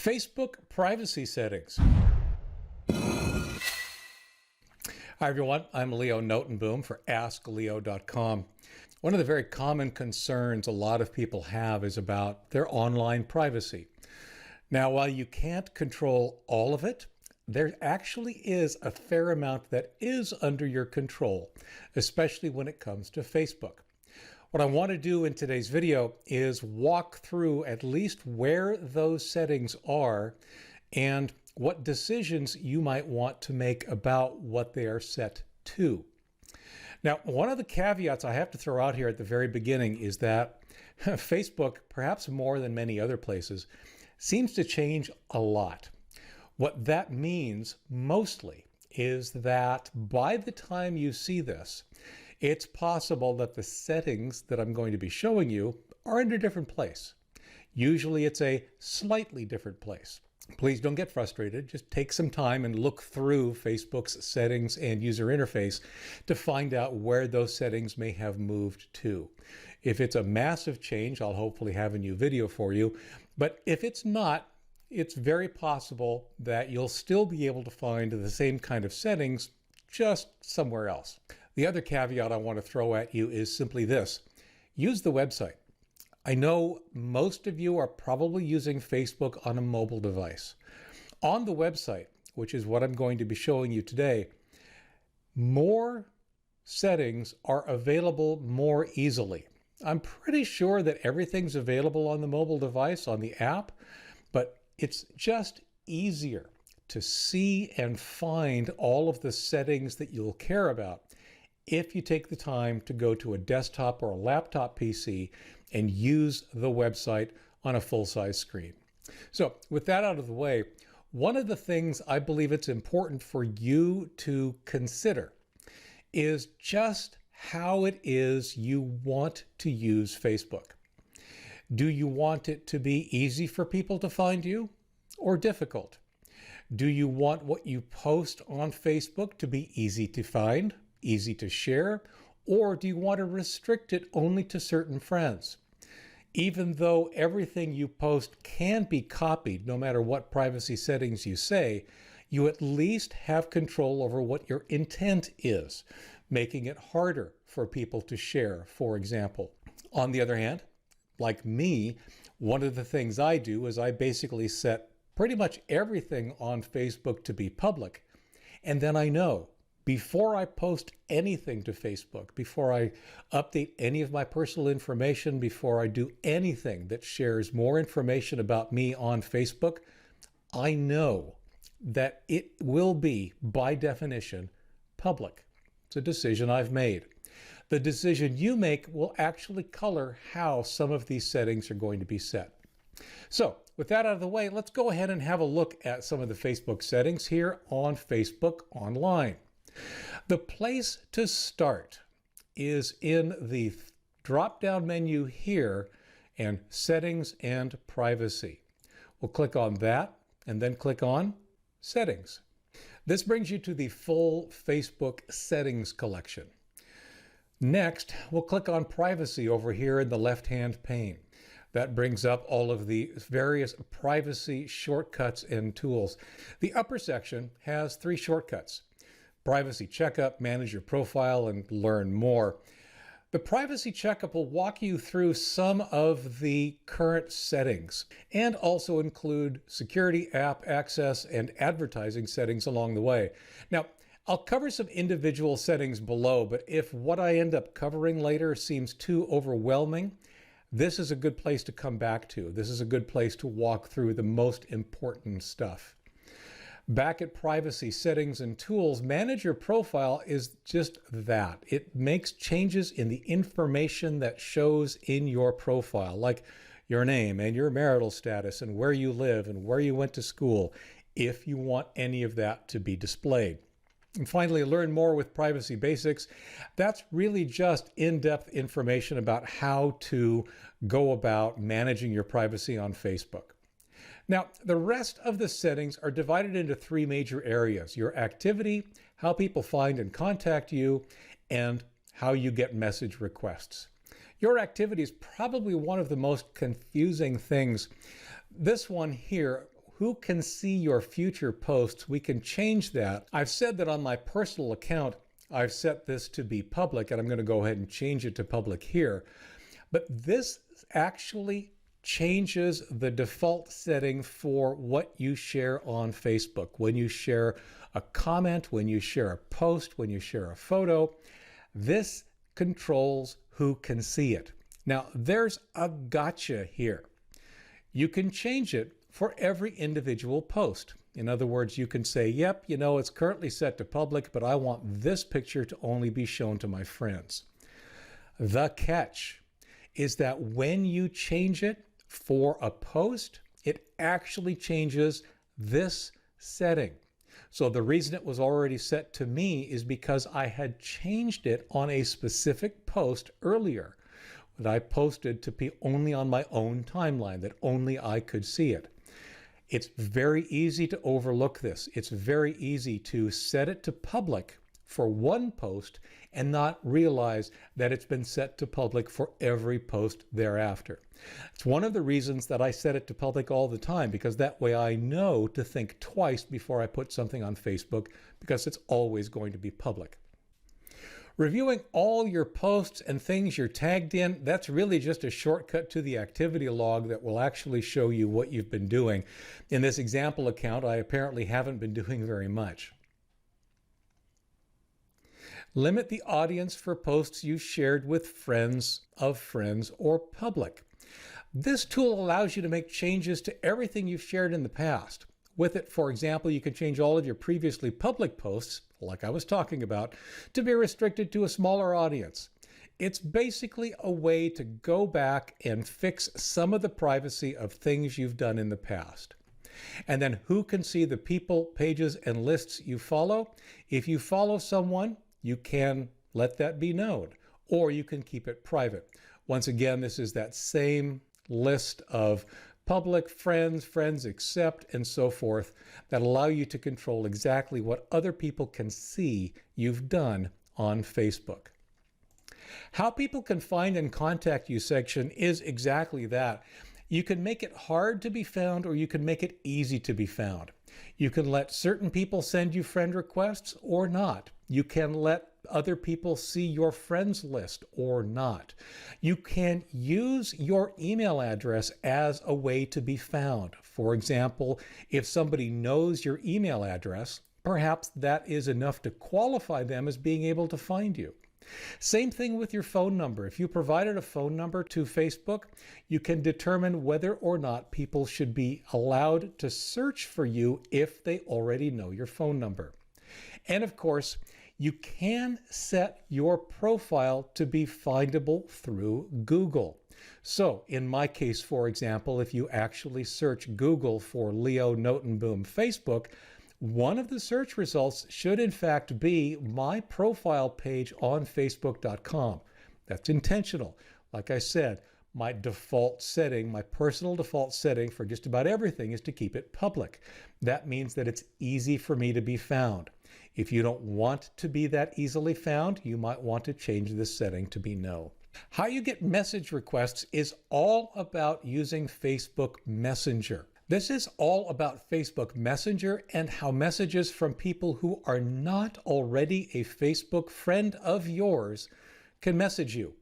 Facebook privacy settings. Hi everyone, I'm Leo Notenboom for askleo.com. One of the very common concerns a lot of people have is about their online privacy. Now, while you can't control all of it, there actually is a fair amount that is under your control, especially when it comes to Facebook. What I want to do in today's video is walk through at least where those settings are and what decisions you might want to make about what they are set to. Now, one of the caveats I have to throw out here at the very beginning is that Facebook, perhaps more than many other places, seems to change a lot. What that means mostly is that by the time you see this, it's possible that the settings that I'm going to be showing you are in a different place. Usually it's a slightly different place. Please don't get frustrated. Just take some time and look through Facebook's settings and user interface to find out where those settings may have moved to. If it's a massive change, I'll hopefully have a new video for you. But if it's not, it's very possible that you'll still be able to find the same kind of settings just somewhere else. The other caveat I want to throw at you is simply this: use the website. I know most of you are probably using Facebook on a mobile device. On the website, which is what I'm going to be showing you today, more settings are available more easily. I'm pretty sure that everything's available on the mobile device, on the app, but it's just easier to see and find all of the settings that you'll care about if you take the time to go to a desktop or a laptop PC and use the website on a full-size screen. So with that out of the way, one of the things I believe it's important for you to consider is just how it is you want to use Facebook. Do you want it to be easy for people to find you or difficult? Do you want what you post on Facebook to be easy to find, easy to share, or do you want to restrict it only to certain friends? Even though everything you post can be copied, no matter what privacy settings you say, you at least have control over what your intent is, making it harder for people to share, for example. On the other hand, like me, one of the things I do is I basically set pretty much everything on Facebook to be public, and then I know before I post anything to Facebook, before I update any of my personal information, before I do anything that shares more information about me on Facebook, I know that it will be, by definition, public. It's a decision I've made. The decision you make will actually color how some of these settings are going to be set. So with that out of the way, let's go ahead and have a look at some of the Facebook settings here on Facebook Online. The place to start is in the drop-down menu here and Settings and Privacy. We'll click on that and then click on Settings. This brings you to the full Facebook settings collection. Next, we'll click on Privacy over here in the left-hand pane. That brings up all of the various privacy shortcuts and tools. The upper section has 3 shortcuts: Privacy Checkup, Manage Your Profile, and Learn More. The Privacy Checkup will walk you through some of the current settings and also include security, app access, and advertising settings along the way. Now, I'll cover some individual settings below, but if what I end up covering later seems too overwhelming, this is a good place to come back to. This is a good place to walk through the most important stuff. Back at Privacy Settings and Tools, Manage Your Profile is just that. It makes changes in the information that shows in your profile, like your name and your marital status and where you live and where you went to school, if you want any of that to be displayed. And finally, Learn More with Privacy Basics. That's really just in-depth information about how to go about managing your privacy on Facebook. Now, the rest of the settings are divided into 3 major areas: your activity, how people find and contact you, and how you get message requests. Your activity is probably one of the most confusing things. This one here, who can see your future posts, we can change that. I've said that on my personal account, I've set this to be public, and I'm going to go ahead and change it to public here. But this actually changes the default setting for what you share on Facebook. When you share a comment, when you share a post, when you share a photo, this controls who can see it. Now, there's a gotcha here. You can change it for every individual post. In other words, you can say, yep, it's currently set to public, but I want this picture to only be shown to my friends. The catch is that when you change it for a post, it actually changes this setting. So the reason it was already set to me is because I had changed it on a specific post earlier that I posted to be only on my own timeline, that only I could see it. It's very easy to overlook this. It's very easy to set it to public for one post and not realize that it's been set to public for every post thereafter. It's one of the reasons that I set it to public all the time, because that way I know to think twice before I put something on Facebook, because it's always going to be public. Reviewing all your posts and things you're tagged in, that's really just a shortcut to the activity log that will actually show you what you've been doing. In this example account, I apparently haven't been doing very much. Limit the audience for posts you shared with friends of friends or public. This tool allows you to make changes to everything you've shared in the past. With it, for example, you can change all of your previously public posts, like I was talking about, to be restricted to a smaller audience. It's basically a way to go back and fix some of the privacy of things you've done in the past. And then who can see the people, pages, and lists you follow? If you follow someone, you can let that be known, or you can keep it private. Once again, this is that same list of public, friends, friends accept, and so forth, that allow you to control exactly what other people can see you've done on Facebook. How people can find and contact you section is exactly that. You can make it hard to be found, or you can make it easy to be found. You can let certain people send you friend requests or not. You can let other people see your friends list or not. You can use your email address as a way to be found. For example, if somebody knows your email address, perhaps that is enough to qualify them as being able to find you. Same thing with your phone number. If you provided a phone number to Facebook, you can determine whether or not people should be allowed to search for you if they already know your phone number. And of course, you can set your profile to be findable through Google. So in my case, for example, if you actually search Google for Leo Notenboom Facebook, one of the search results should in fact be my profile page on Facebook.com. That's intentional. Like I said, my default setting, my personal default setting for just about everything is to keep it public. That means that it's easy for me to be found. If you don't want to be that easily found, you might want to change this setting to be no. How you get message requests is all about using Facebook Messenger. This is all about Facebook Messenger and how messages from people who are not already a Facebook friend of yours can message you.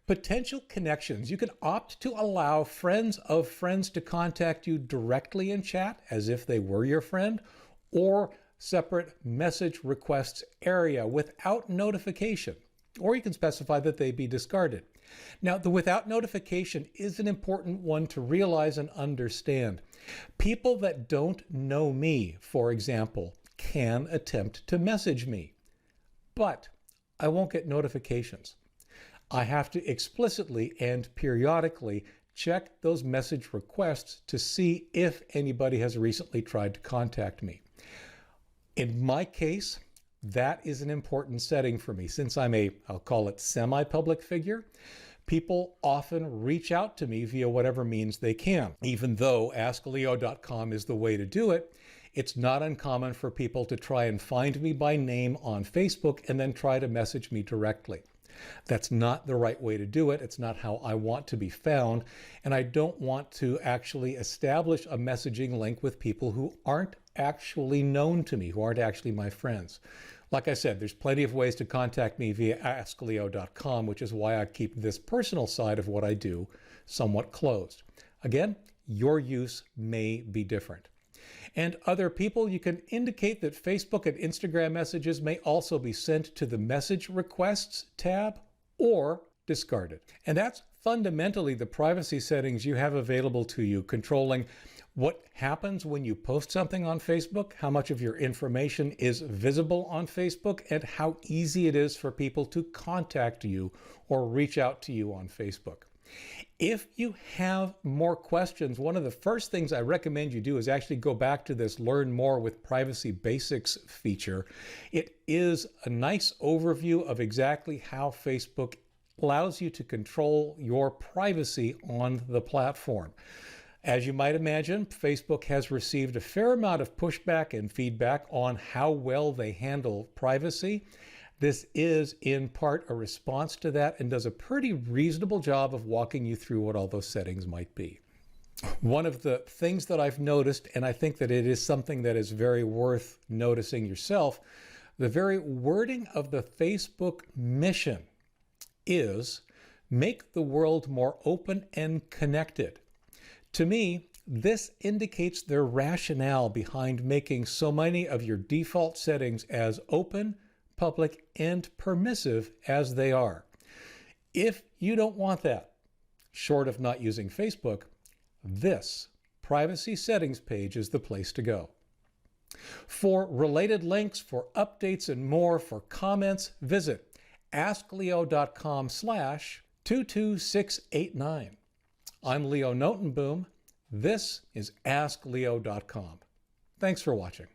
Potential connections. You can opt to allow friends of friends to contact you directly in chat as if they were your friend, or separate message requests area without notification, or you can specify that they be discarded. Now, the without notification is an important one to realize and understand. People that don't know me, for example, can attempt to message me, but I won't get notifications. I have to explicitly and periodically check those message requests to see if anybody has recently tried to contact me. In my case, that is an important setting for me. Since I'm I'll call it semi-public figure, people often reach out to me via whatever means they can. Even though askleo.com is the way to do it, it's not uncommon for people to try and find me by name on Facebook and then try to message me directly. That's not the right way to do it. It's not how I want to be found. And I don't want to actually establish a messaging link with people who aren't actually known to me, who aren't actually my friends. Like I said, there's plenty of ways to contact me via askleo.com, which is why I keep this personal side of what I do somewhat closed. Again, your use may be different. And other people, you can indicate that Facebook and Instagram messages may also be sent to the Message Requests tab or discarded. And that's fundamentally the privacy settings you have available to you, controlling what happens when you post something on Facebook, how much of your information is visible on Facebook, and how easy it is for people to contact you or reach out to you on Facebook. If you have more questions, one of the first things I recommend you do is actually go back to this Learn More with Privacy Basics feature. It is a nice overview of exactly how Facebook allows you to control your privacy on the platform. As you might imagine, Facebook has received a fair amount of pushback and feedback on how well they handle privacy. This is in part a response to that and does a pretty reasonable job of walking you through what all those settings might be. One of the things that I've noticed, and I think that it is something that is very worth noticing yourself, the very wording of the Facebook mission is make the world more open and connected. To me, this indicates their rationale behind making so many of your default settings as open, public, and permissive as they are. If you don't want that, short of not using Facebook, this privacy settings page is the place to go. For related links, for updates and more, for comments, visit askleo.com/22689. I'm Leo Notenboom. This is askleo.com. Thanks for watching.